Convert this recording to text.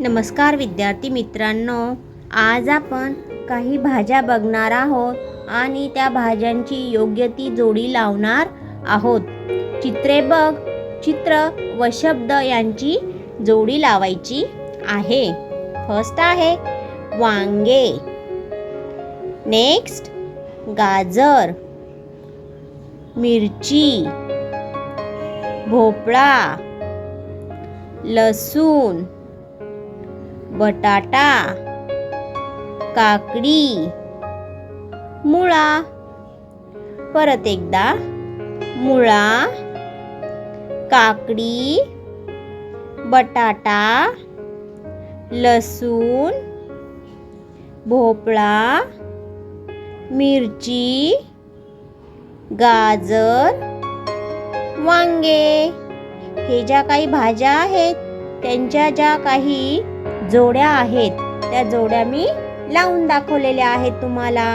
नमस्कार विद्यार्थी मित्रांनो, आज आपण काही भाज्या बघणार आहोत आणि त्या भाज्यांची योग्य ती जोडी लावणार आहोत. चित्रे बघ, चित्र व शब्द यांची जोडी लावायची आहे. फर्स्ट आहे वांगे, नेक्स्ट गाजर, मिरची, भोपळा, लसूण, बटाटा, काकडी, मुळा. परत एकदा मुळा, काकडी, बटाटा, लसूण, भोपळा, मिरची, गाजर, वांगे. हे ज्या काही भाज्या आहेत त्यांच्या ज्या काही जोड्या आहेत त्या जोड्या मी लावून दाखवलेल्या आहेत तुम्हाला.